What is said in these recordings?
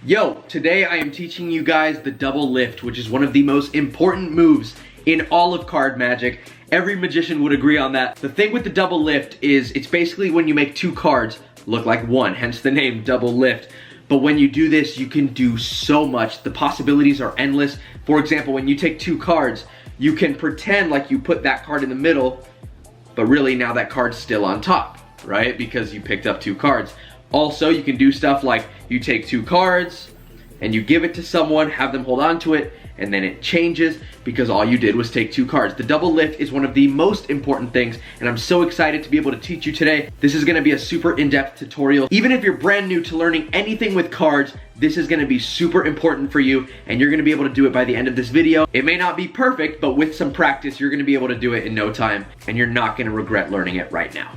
Yo, today I am teaching you guys the double lift, which is one of the most important moves in all of card magic. Every magician would agree on that. The thing with the double lift is it's basically when you make two cards look like one, hence the name double lift. But when you do this, you can do so much. The possibilities are endless. For example, when you take two cards, you can pretend like you put that card in the middle, but really now that card's still on top, right? Because you picked up two cards. Also, you can do stuff like you take two cards and you give it to someone, have them hold on to it, and then it changes because all you did was take two cards. The double lift is one of the most important things, and I'm so excited to be able to teach you today. This is gonna be a super in-depth tutorial. Even if you're brand new to learning anything with cards, this is gonna be super important for you, and you're gonna be able to do it by the end of this video. It may not be perfect, but with some practice, you're gonna be able to do it in no time, and you're not gonna regret learning it right now.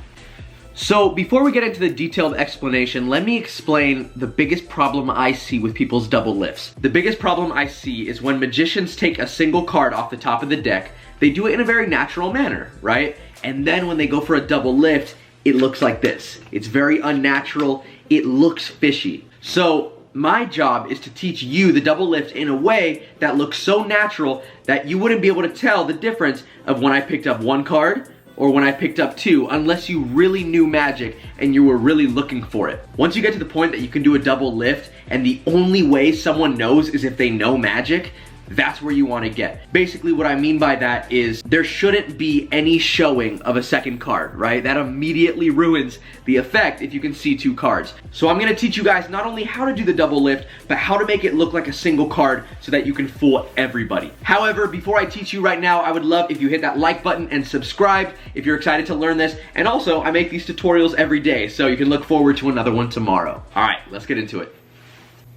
So before we get into the detailed explanation, let me explain the biggest problem I see with people's double lifts. The biggest problem I see is when magicians take a single card off the top of the deck, they do it in a very natural manner, right? And then when they go for a double lift, it looks like this. It's very unnatural, it looks fishy. So my job is to teach you the double lift in a way that looks so natural that you wouldn't be able to tell the difference of when I picked up one card or when I picked up two, unless you really knew magic and you were really looking for it. Once you get to the point that you can do a double lift and the only way someone knows is if they know magic, that's where you want to get. Basically what I mean by that is there shouldn't be any showing of a second card, right? That immediately ruins the effect if you can see two cards. So I'm going to teach you guys not only how to do the double lift, but how to make it look like a single card so that you can fool everybody. However, before I teach you right now, I would love if you hit that like button and subscribe if you're excited to learn this. And also, I make these tutorials every day, so you can look forward to another one tomorrow. All right, let's get into it.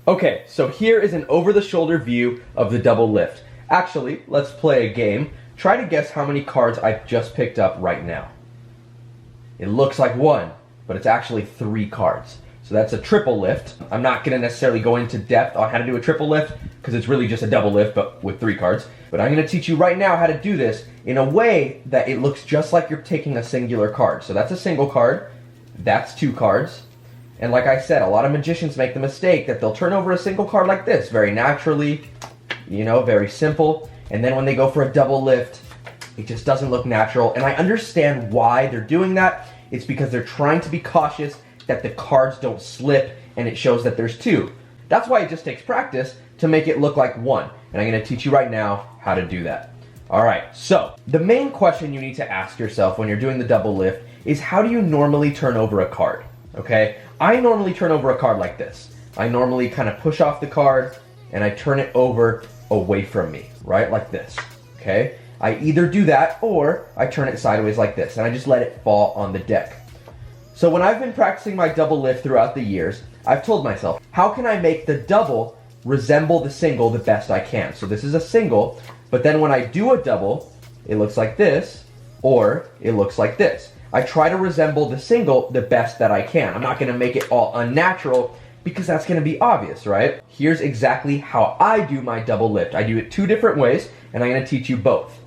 Okay, so here is an over-the-shoulder view of the double lift. Actually, let's play a game. Try to guess how many cards I've just picked up right now. It looks like one, but it's actually three cards. So that's a triple lift. I'm not gonna necessarily go into depth on how to do a triple lift because it's really just a double lift, but with three cards. But I'm gonna teach you right now how to do this in a way that it looks just like you're taking a singular card. So that's a single card, that's two cards. And like I said, a lot of magicians make the mistake that they'll turn over a single card like this, very naturally, you know, very simple. And then when they go for a double lift, it just doesn't look natural. And I understand why they're doing that. It's because they're trying to be cautious that the cards don't slip and it shows that there's two. That's why it just takes practice to make it look like one. And I'm gonna teach you right now how to do that. All right, so the main question you need to ask yourself when you're doing the double lift is how do you normally turn over a card, okay? I normally turn over a card like this. I normally kind of push off the card and I turn it over away from me, right? Like this, okay? I either do that or I turn it sideways like this and I just let it fall on the deck. So when I've been practicing my double lift throughout the years, I've told myself, how can I make the double resemble the single the best I can? So this is a single, but then when I do a double, it looks like this or it looks like this. I try to resemble the single the best that I can. I'm not gonna make it all unnatural because that's gonna be obvious, right? Here's exactly how I do my double lift. I do it two different ways, and I'm gonna teach you both.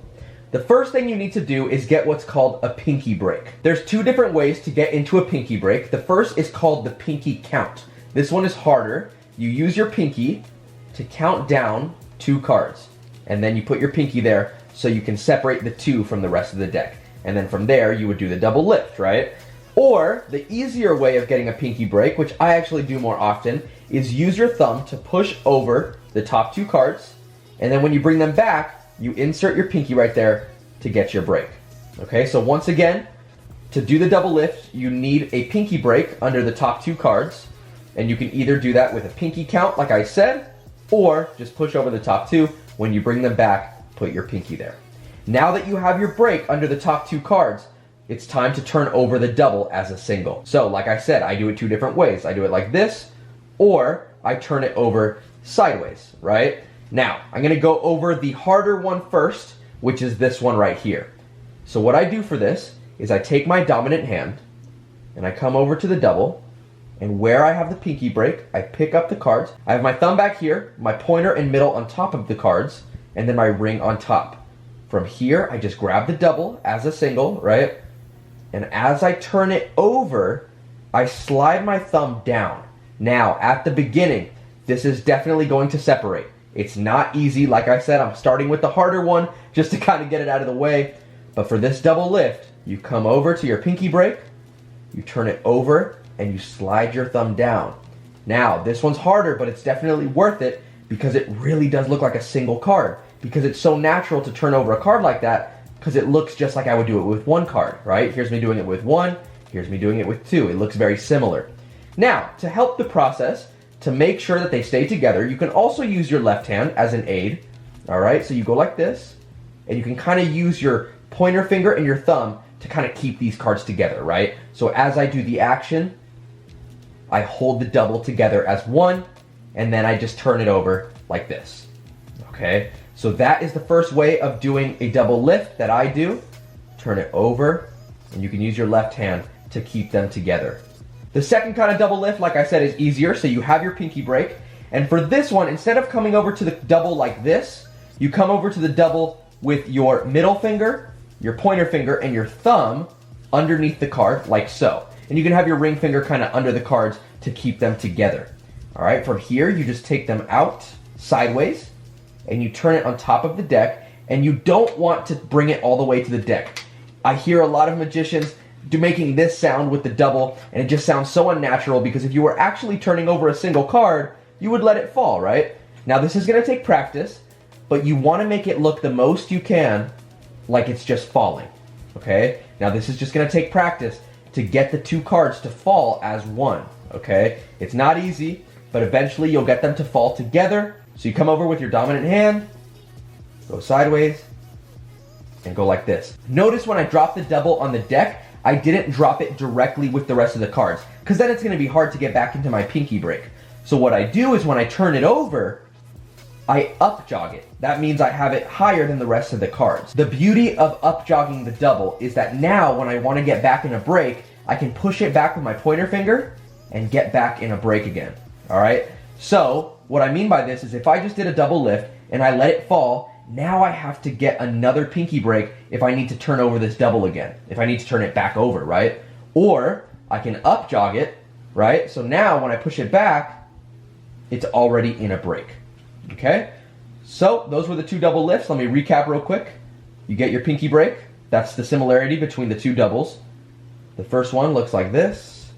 The first thing you need to do is get what's called a pinky break. There's two different ways to get into a pinky break. The first is called the pinky count. This one is harder. You use your pinky to count down two cards, and then you put your pinky there so you can separate the two from the rest of the deck. And then from there, you would do the double lift, right? Or the easier way of getting a pinky break, which I actually do more often, is use your thumb to push over the top two cards. And then when you bring them back, you insert your pinky right there to get your break. Okay, so once again, to do the double lift, you need a pinky break under the top two cards. And you can either do that with a pinky count, like I said, or just push over the top two. When you bring them back, put your pinky there. Now that you have your break under the top two cards, it's time to turn over the double as a single. So like I said, I do it two different ways. I do it like this, or I turn it over sideways, right? Now, I'm gonna go over the harder one first, which is this one right here. So what I do for this is I take my dominant hand, and I come over to the double, and where I have the pinky break, I pick up the cards. I have my thumb back here, my pointer and middle on top of the cards, and then my ring on top. From here, I just grab the double as a single, right? And as I turn it over, I slide my thumb down. Now, at the beginning, this is definitely going to separate. It's not easy. Like I said, I'm starting with the harder one just to kind of get it out of the way. But for this double lift, you come over to your pinky break, you turn it over, and you slide your thumb down. Now, this one's harder, but it's definitely worth it because it really does look like a single card. Because it's so natural to turn over a card like that, because it looks just like I would do it with one card, right? Here's me doing it with one, here's me doing it with two. It looks very similar. Now, to help the process, to make sure that they stay together, you can also use your left hand as an aid, all right? So you go like this, and you can kind of use your pointer finger and your thumb to kind of keep these cards together, right? So as I do the action, I hold the double together as one, and then I just turn it over like this, okay? So that is the first way of doing a double lift that I do. Turn it over, and you can use your left hand to keep them together. The second kind of double lift, like I said, is easier. So you have your pinky break, and for this one, instead of coming over to the double like this, you come over to the double with your middle finger, your pointer finger, and your thumb underneath the card, like so. And you can have your ring finger kind of under the cards to keep them together. All right, from here, you just take them out sideways, and you turn it on top of the deck, and you don't want to bring it all the way to the deck. I hear a lot of magicians making this sound with the double, and it just sounds so unnatural because if you were actually turning over a single card, you would let it fall, right? Now this is gonna take practice, but you wanna make it look the most you can like it's just falling, okay? Now this is just gonna take practice to get the two cards to fall as one, okay? It's not easy, but eventually you'll get them to fall together. So you come over with your dominant hand, go sideways, and go like this. Notice when I drop the double on the deck, I didn't drop it directly with the rest of the cards, because then it's going to be hard to get back into my pinky break. So what I do is when I turn it over, I up jog it. That means I have it higher than the rest of the cards. The beauty of up jogging the double is that now when I want to get back in a break, I can push it back with my pointer finger and get back in a break again. All right? So what I mean by this is if I just did a double lift and I let it fall, now I have to get another pinky break if I need to turn over this double again, if I need to turn it back over, right? Or I can up jog it, right? So now when I push it back, it's already in a break, okay? So those were the two double lifts. Let me recap real quick. You get your pinky break. That's the similarity between the two doubles. The first one looks like this,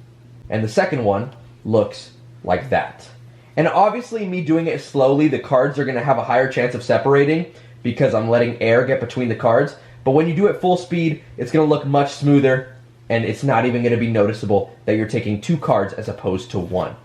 and the second one looks like that. And obviously me doing it slowly, the cards are going to have a higher chance of separating because I'm letting air get between the cards. But when you do it full speed, it's going to look much smoother, and it's not even going to be noticeable that you're taking two cards as opposed to one.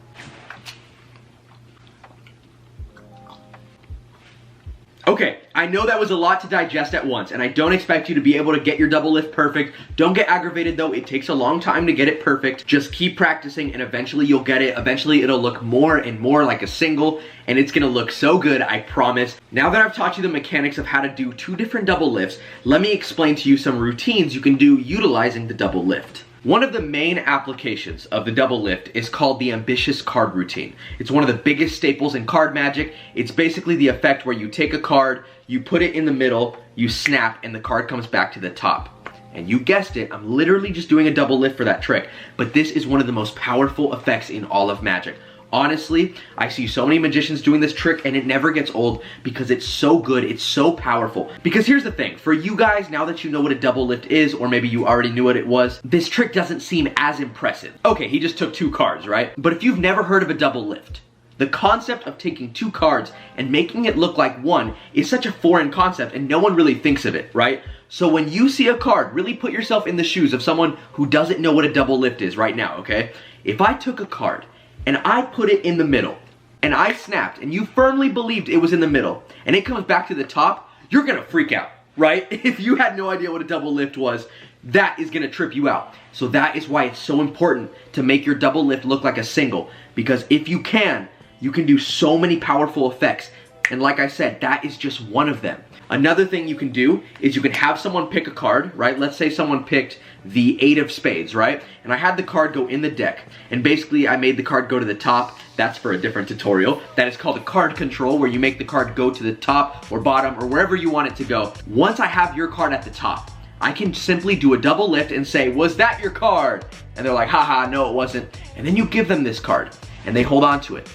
Okay, I know that was a lot to digest at once, and I don't expect you to be able to get your double lift perfect. Don't get aggravated though, it takes a long time to get it perfect. Just keep practicing and eventually you'll get it. Eventually it'll look more and more like a single, and it's gonna look so good, I promise. Now that I've taught you the mechanics of how to do two different double lifts, let me explain to you some routines you can do utilizing the double lift. One of the main applications of the double lift is called the ambitious card routine. It's one of the biggest staples in card magic. It's basically the effect where you take a card, you put it in the middle, you snap, and the card comes back to the top. And you guessed it, I'm literally just doing a double lift for that trick, but this is one of the most powerful effects in all of magic. Honestly, I see so many magicians doing this trick and it never gets old because it's so good, it's so powerful. Because here's the thing, for you guys, now that you know what a double lift is, or maybe you already knew what it was, this trick doesn't seem as impressive. Okay, he just took two cards, right? But if you've never heard of a double lift, the concept of taking two cards and making it look like one is such a foreign concept and no one really thinks of it, right? So when you see a card, really put yourself in the shoes of someone who doesn't know what a double lift is right now, okay? If I took a card and I put it in the middle, and I snapped, and you firmly believed it was in the middle, and it comes back to the top, you're gonna freak out, right? If you had no idea what a double lift was, that is gonna trip you out. So that is why it's so important to make your double lift look like a single, because if you can do so many powerful effects, and like I said, that is just one of them. Another thing you can do is you can have someone pick a card, right? Let's say someone picked the 8 of spades, right? And I had the card go in the deck, and basically I made the card go to the top. That's for a different tutorial. That is called a card control, where you make the card go to the top or bottom or wherever you want it to go. Once I have your card at the top, I can simply do a double lift and say, was that your card? And they're like, haha, no it wasn't. And then you give them this card, and they hold on to it.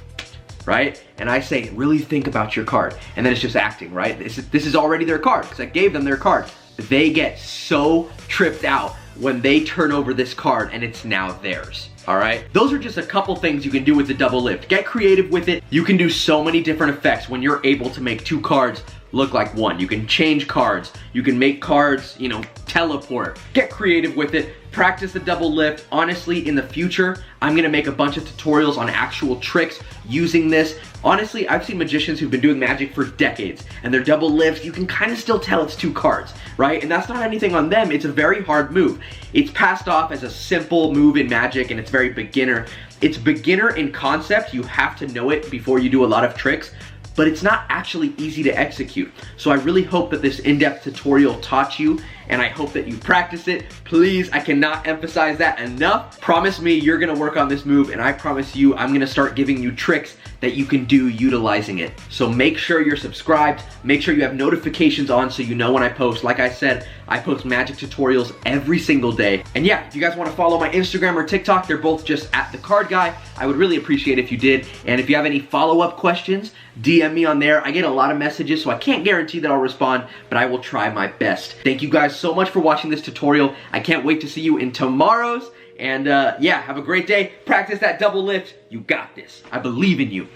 right? And I say, really think about your card. And then it's just acting, right? This is already their card, because I gave them their card. They get so tripped out when they turn over this card and it's now theirs. All right, those are just a couple things you can do with the double lift. Get creative with it. You can do so many different effects when you're able to make two cards look like one. You can change cards. You can make cards, you know, teleport. Get creative with it. Practice the double lift. Honestly, in the future, I'm gonna make a bunch of tutorials on actual tricks using this. Honestly, I've seen magicians who've been doing magic for decades, and their double lifts, you can kind of still tell it's two cards, right? And that's not anything on them. It's a very hard move. It's passed off as a simple move in magic, and it's very beginner. It's beginner in concept. You have to know it before you do a lot of tricks, but it's not actually easy to execute. So I really hope that this in-depth tutorial taught you, and I hope that you practice it. Please, I cannot emphasize that enough. Promise me you're gonna work on this move, and I promise you I'm gonna start giving you tricks that you can do utilizing it. So make sure you're subscribed, make sure you have notifications on so you know when I post. Like I said, I post magic tutorials every single day. And yeah, if you guys wanna follow my Instagram or TikTok, they're both just @thecardguy. I would really appreciate if you did. And if you have any follow-up questions, DM me on there. I get a lot of messages, so I can't guarantee that I'll respond, but I will try my best. Thank you guys so much for watching this tutorial. I can't wait to see you in tomorrow's. And yeah, have a great day. Practice that double lift. You got this. I believe in you.